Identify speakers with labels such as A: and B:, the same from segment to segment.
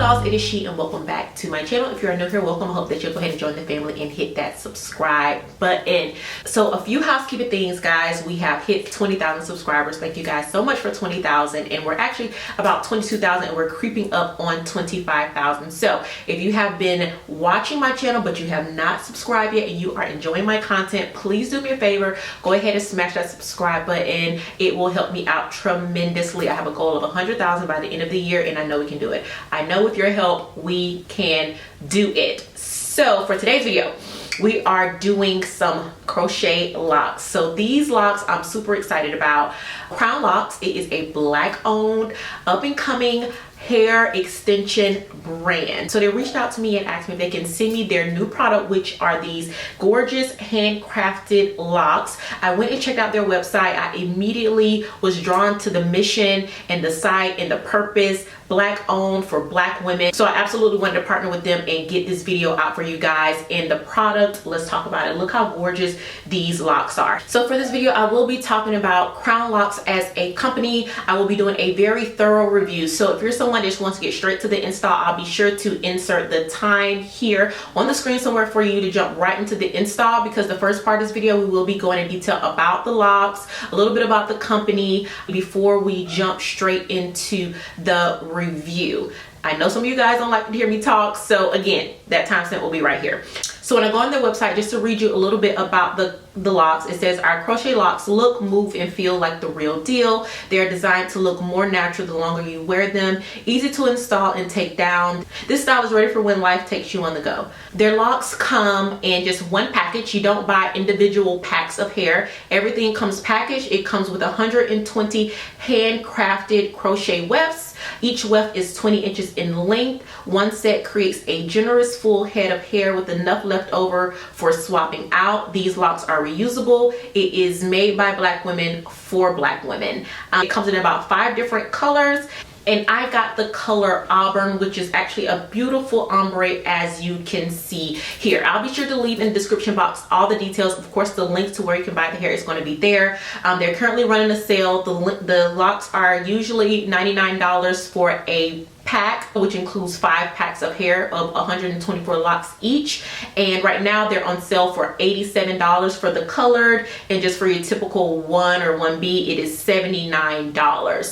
A: dolls, it is She and welcome back to my channel. If you're new here, welcome. I hope that you'll go ahead and join the family and hit that subscribe button. So a few housekeeping things, guys. We have hit 20,000 subscribers. Thank you guys so much for 20,000, and we're actually about 22,000 and we're creeping up on 25,000. So if you have been watching my channel but you have not subscribed yet and you are enjoying my content, please do me a favor, go ahead and smash that subscribe button. It will help me out tremendously. I have a goal of 100,000 by the end of the year, and I know we can do it. I know with your help we can do it. So for today's video, we are doing some crochet locks. So these locks I'm super excited about. Crown Locs, it is a black owned up and coming hair extension brand. So they reached out to me and asked me if they can send me their new product, which are these gorgeous handcrafted locks. I went and checked out their website. I immediately was drawn to the mission and the site and the purpose. Black owned for black women. So I absolutely wanted to partner with them and get this video out for you guys. And the product, let's talk about it. Look how gorgeous these locks are. So for this video, I will be talking about Crown Locs as a company. I will be doing a very thorough review. So if you're someone that just wants to get straight to the install, I'll be sure to insert the time here on the screen somewhere for you to jump right into the install, because the first part of this video we will be going in detail about the locks, a little bit about the company before we jump straight into the review. I know some of you guys don't like to hear me talk, so again, that timestamp will be right here. So when I go on their website, just to read you a little bit about the locks, it says our crochet locks look, move, and feel like the real deal. They are designed to look more natural the longer you wear them. Easy to install and take down. This style is ready for when life takes you on the go. Their locks come in just one package. You don't buy individual packs of hair. Everything comes packaged. It comes with 120 handcrafted crochet wefts. Each weft is 20 inches in length. One set creates a generous full head of hair with enough left over for swapping out. These locks are reusable. It is made by black women for black women. It comes in about 5 different colors. And I got the color Auburn, which is actually a beautiful ombre, as you can see here. I'll be sure to leave in the description box all the details. Of course, the link to where you can buy the hair is going to be there. They're currently running a sale. The locks are usually $99 for a pack, which includes 5 packs of hair of 124 locks each. And right now they're on sale for $87 for the colored, and just for your typical 1 or 1B, it is $79.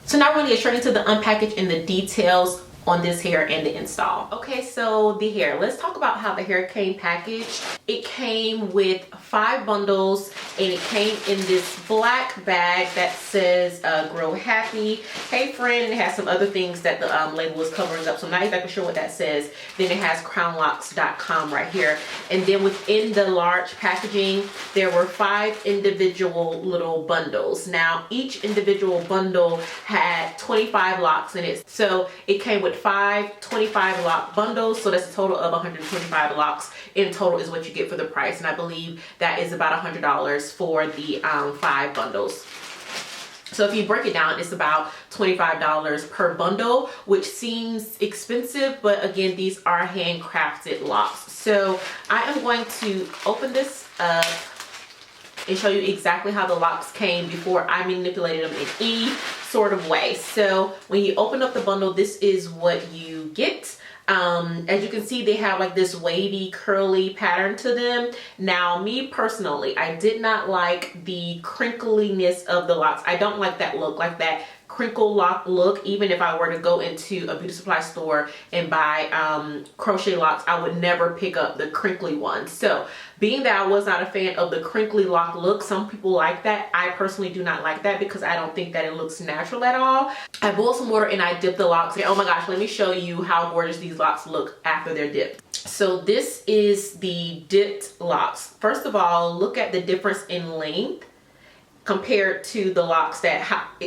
A: So now we're going to get straight into the unpackage and the details on this hair and the install. Okay, so the hair. Let's talk about how the hair came packaged. It came with 5 bundles, and it came in this black bag that says Grow Happy. Hey friend, it has some other things that the label is covering up, so I'm not exactly sure what that says. Then it has crownlocs.com right here. And then within the large packaging, there were 5 individual little bundles. Now, each individual bundle had 25 locks in it. So it came with 5 25 lock bundles, so that's a total of 125 locks in total is what you get for the price. And I believe that is about $100 for the 5 bundles. So if you break it down, it's about $25 per bundle, which seems expensive, but again, these are handcrafted locks. So I am going to open this up and show you exactly how the locks came before I manipulated them in any sort of way. So when you open up the bundle, this is what you get. As you can see, they have like this wavy curly pattern to them. Now, me personally, I did not like the crinkliness of the locks. I don't like that look, like that crinkle lock look. Even if I were to go into a beauty supply store and buy crochet locks, I would never pick up the crinkly ones. So being that I was not a fan of the crinkly lock look, some people like that. I personally do not like that because I don't think that it looks natural at all. I boiled some water and I dipped the locks. Oh my gosh, let me show you how gorgeous these locks look after they're dipped. So this is the dipped locks. First of all, look at the difference in length compared to the locks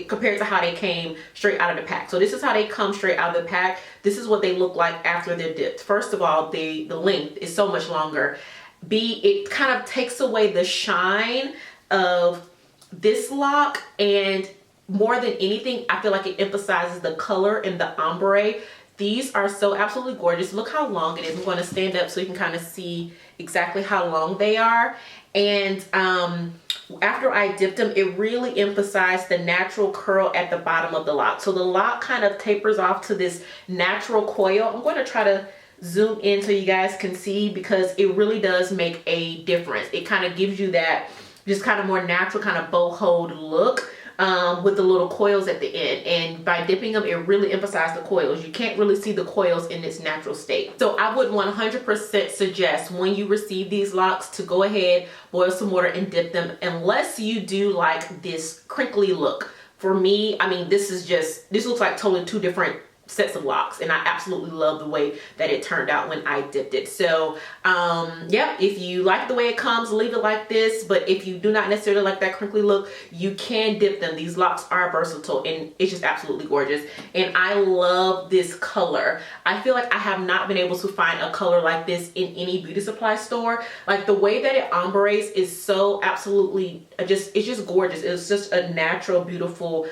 A: compared to how they came straight out of the pack. So this is how they come straight out of the pack. This is what they look like after they're dipped. First of all, the length is so much longer. B, it kind of takes away the shine of this lock, and more than anything, I feel like it emphasizes the color and the ombre. These are so absolutely gorgeous. Look how long it is. I'm going to stand up so you can kind of see exactly how long they are. And after I dipped them, it really emphasized the natural curl at the bottom of the lock. So the lock kind of tapers off to this natural coil. I'm going to try to zoom in so you guys can see, because it really does make a difference. It kind of gives you that just kind of more natural kind of boho look with the little coils at the end. And by dipping them, it really emphasized the coils. You can't really see the coils in its natural state. So I would 100% suggest when you receive these locks to go ahead, boil some water and dip them, unless you do like this crinkly look. For me, I mean, this looks like totally two different sets of locks, and I absolutely love the way that it turned out when I dipped it. So yeah, if you like the way it comes, leave it like this. But if you do not necessarily like that crinkly look, you can dip them. These locks are versatile and it's just absolutely gorgeous, and I love this color. I feel like I have not been able to find a color like this in any beauty supply store. Like the way that it ombres is so absolutely it's just gorgeous. It's just a natural, beautiful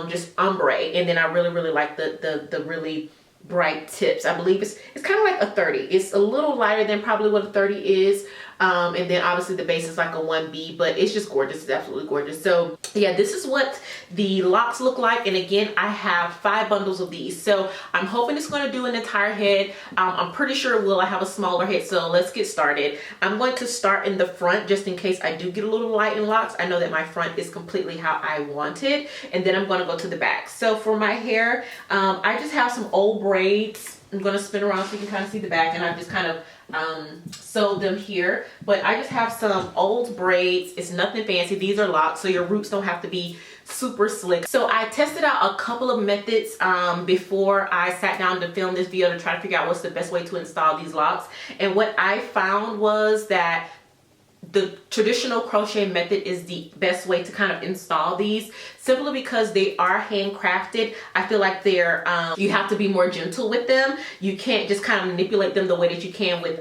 A: just ombre. And then I really like the really bright tips. I believe it's kind of like a 30. It's a little lighter than probably what a 30 is. And then obviously the base is like a 1B, but it's just gorgeous. It's absolutely gorgeous. So yeah, this is what the locks look like. And again, I have 5 bundles of these. So I'm hoping it's going to do an entire head. I'm pretty sure it will. I have a smaller head. So let's get started. I'm going to start in the front just in case I do get a little light in locks. I know that my front is completely how I want it. And then I'm going to go to the back. So for my hair, I just have some old braids. I'm going to spin around so you can kind of see the back, and I've just kind of sewed them here. But I just have some old braids. It's nothing fancy. These are locks, so your roots don't have to be super slick. So I tested out a couple of methods before I sat down to film this video to try to figure out what's the best way to install these locks. And what I found was that the traditional crochet method is the best way to kind of install these, simply because they are handcrafted. I feel like they're you have to be more gentle with them. You can't just kind of manipulate them the way that you can with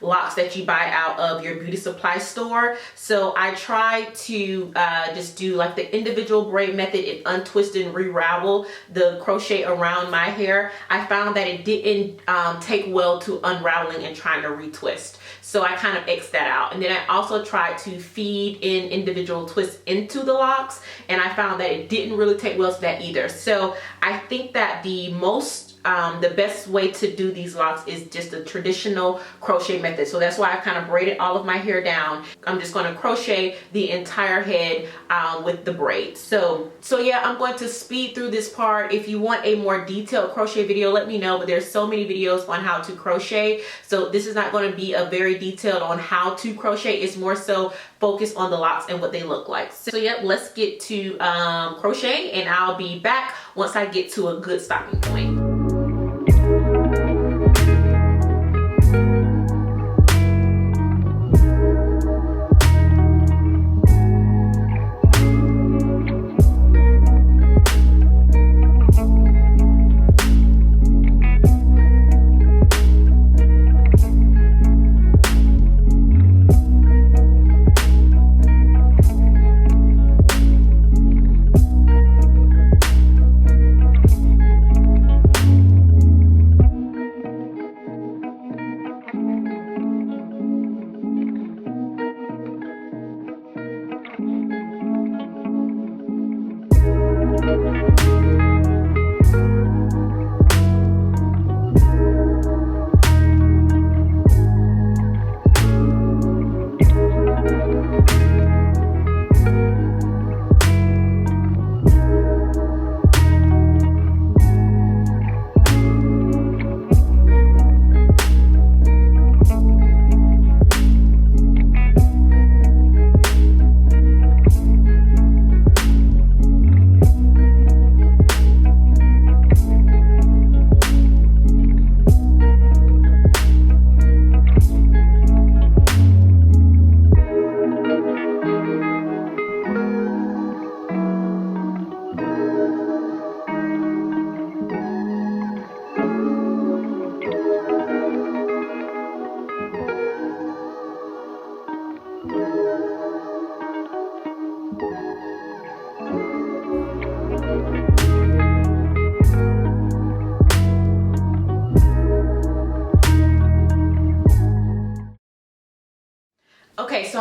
A: locks that you buy out of your beauty supply store. So I tried to just do like the individual braid method and untwist and re-ravel the crochet around my hair. I found that it didn't take well to unraveling and trying to retwist. So I kind of X'd that out. And then I also tried to feed in individual twists into the locks, and I found that it didn't really take well to that either. So I think that the best way to do these locks is just a traditional crochet method. So that's why I kind of braided all of my hair down. I'm just going to crochet the entire head with the braids. So yeah, I'm going to speed through this part. If you want a more detailed crochet video, let me know. But there's so many videos on how to crochet. So this is not going to be a very detailed on how to crochet. It's more so focused on the locks and what they look like. So yeah, let's get to crochet, and I'll be back once I get to a good stopping point.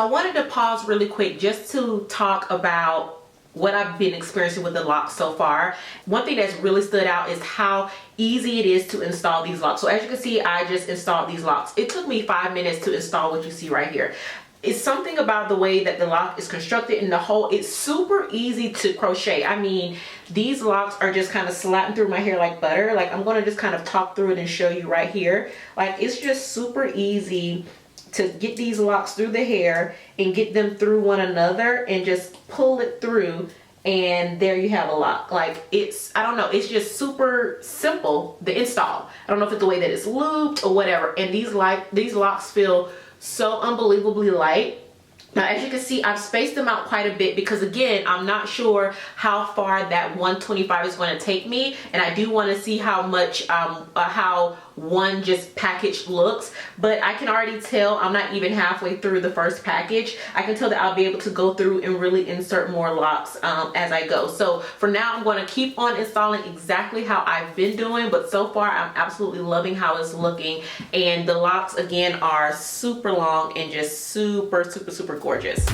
A: I wanted to pause really quick just to talk about what I've been experiencing with the locks so far. One thing that's really stood out is how easy it is to install these locks. So as you can see, I just installed these locks. It took me 5 minutes to install what you see right here. It's something about the way that the lock is constructed in the hole. It's super easy to crochet. I mean, these locks are just kind of sliding through my hair like butter. Like, I'm gonna just kind of talk through it and show you right here. Like, it's just super easy to get these locks through the hair and get them through one another and just pull it through, and there you have a lock. Like, it's, I don't know, it's just super simple, the install. I don't know if it's the way that it's looped or whatever. And these locks feel so unbelievably light. Now, as you can see, I've spaced them out quite a bit because, again, I'm not sure how far that 125 is going to take me, and I do want to see how much how one just package looks. But I can already tell I'm not even halfway through the first package. I can tell that I'll be able to go through and really insert more locks as I go. So for now, I'm going to keep on installing exactly how I've been doing, but so far I'm absolutely loving how it's looking. And the locks, again, are super long and just super gorgeous.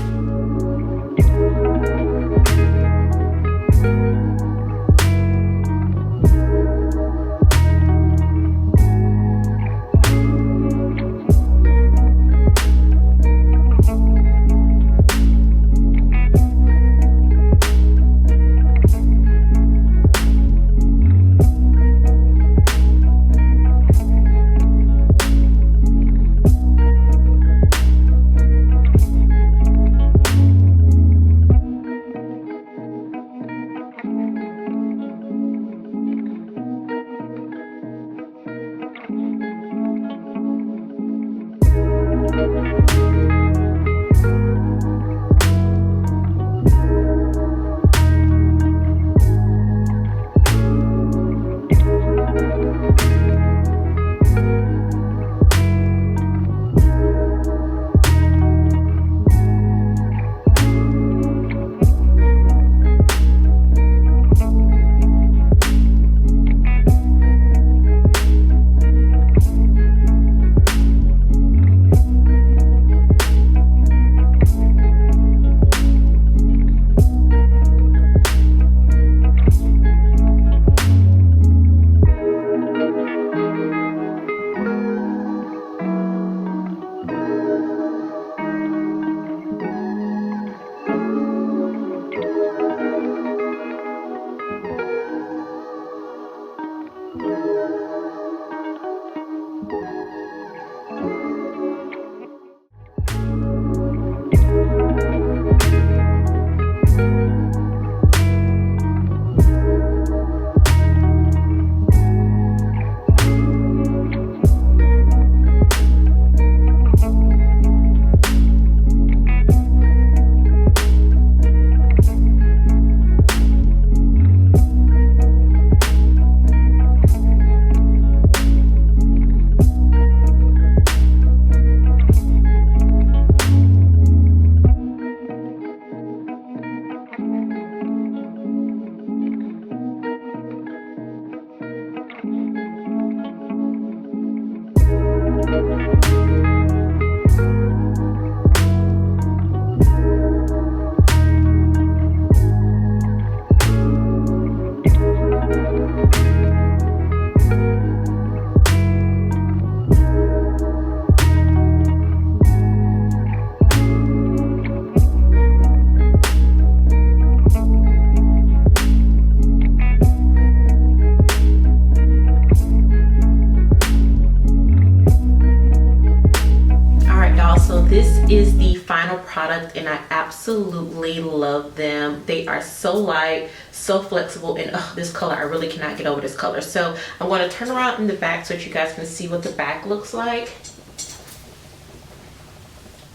A: Is the final product, and I absolutely love them. They are so light, so flexible, and this color, I really cannot get over this color. So I'm going to turn around in the back so that you guys can see what the back looks like.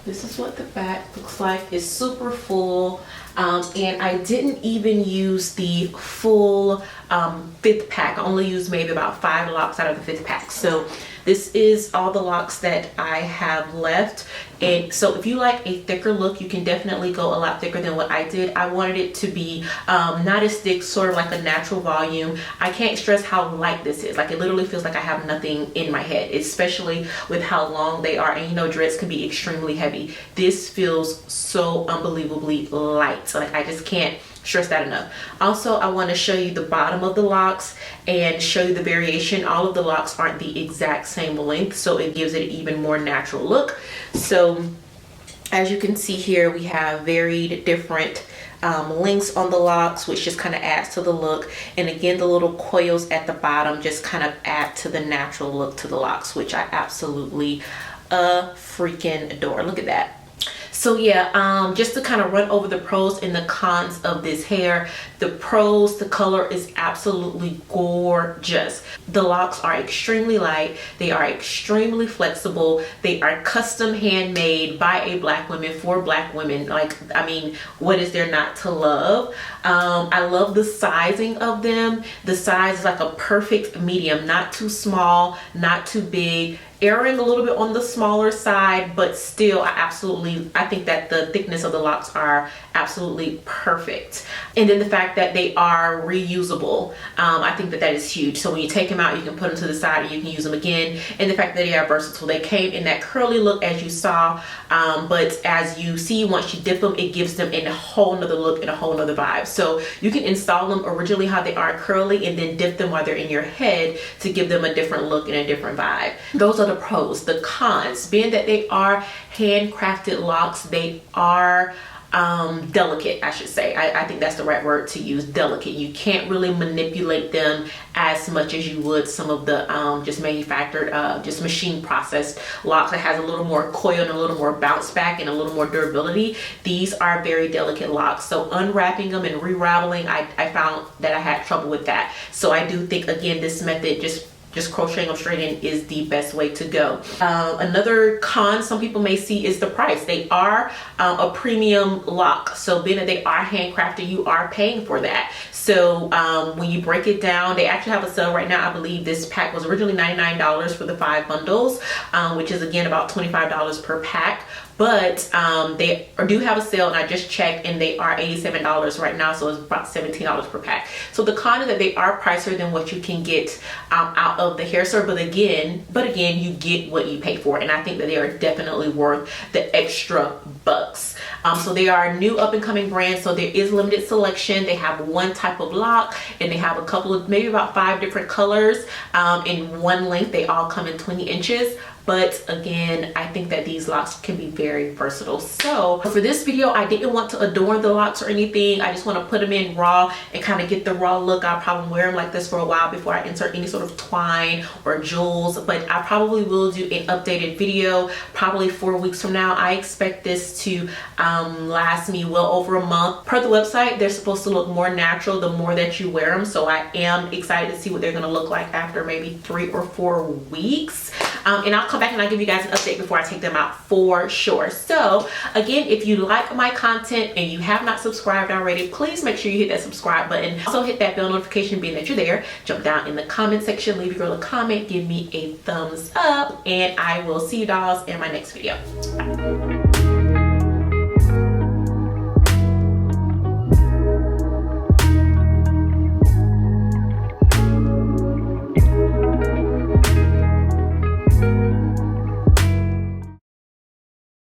A: This is what the back looks like. It's super full. And I didn't even use the full 5th pack. I only used maybe about 5 locks out of the 5th pack. So this is all the locks that I have left. And so if you like a thicker look, you can definitely go a lot thicker than what I did. I wanted it to be not as thick, sort of like a natural volume. I can't stress how light this is. Like, it literally feels like I have nothing in my head, especially with how long they are. And you know, dreads can be extremely heavy. This feels so unbelievably light. So like, I just can't stress that enough. Also, I want to show you the bottom of the locks and show you the variation. All of the locks aren't the exact same length, so it gives it an even more natural look. So as you can see here, we have varied different lengths on the locks, which just kind of adds to the look. And again, the little coils at the bottom just kind of add to the natural look to the locks, which I absolutely freaking adore. Look at that. So yeah, just to kind of run over the pros and the cons of this hair. The pros, the color is absolutely gorgeous. The locks are extremely light. They are extremely flexible. They are custom handmade by a Black woman for Black women. Like, I mean, what is there not to love? I love the sizing of them. The size is like a perfect medium, not too small, not too big, erring a little bit on the smaller side, but still I think that the thickness of the locks are absolutely perfect. And then the fact that they are reusable, I think that is huge. So when you take them out, you can put them to the side and you can use them again. And the fact that they are versatile. They came in that curly look, as you saw, but as you see, once you dip them, it gives them a whole nother look and a whole nother vibe. So you can install them originally how they are curly and then dip them while they're in your head to give them a different look and a different vibe. Those are the pros. The cons, being that they are handcrafted locks, they are delicate, I should say. I think that's the right word to use, delicate. You can't really manipulate them as much as you would some of the just manufactured, just machine processed locks that has a little more coil and a little more bounce back and a little more durability. These are very delicate locks. So unwrapping them and re-raveling, I found that I had trouble with that. So I do think, again, this method, just crocheting them straight in, is the best way to go. Another con some people may see is the price. They are a premium lock, so being that they are handcrafted, you are paying for that. So when you break it down, they actually have a sale right now. I believe this pack was originally $99 for the 5 bundles, which is again about $25 per pack. But they do have a sale, and I just checked, and they are $87 right now, so it's about $17 per pack. So the con is that they are pricier than what you can get out of the hair store, but again, you get what you pay for, and I think that they are definitely worth the extra bucks. So they are a new up-and-coming brand, so there is limited selection. They have one type of lock, and they have a couple of, maybe about 5 different colors in one length. They all come in 20 inches. But again, I think that these locks can be very versatile. So for this video, I didn't want to adorn the locks or anything. I just want to put them in raw and kind of get the raw look. I'll probably wear them like this for a while before I insert any sort of twine or jewels. But I probably will do an updated video probably 4 weeks from now. I expect this to last me well over a month. Per the website, they're supposed to look more natural the more that you wear them. So I am excited to see what they're going to look like after maybe 3 or 4 weeks. And I'll come back and I'll give you guys an update before I take them out for sure. So again, if you like my content and you have not subscribed already, please make sure you hit that subscribe button. Also hit that bell notification being that you're there. Jump down in the comment section, leave your girl a comment, give me a thumbs up, and I will see you dolls in my next video. Bye.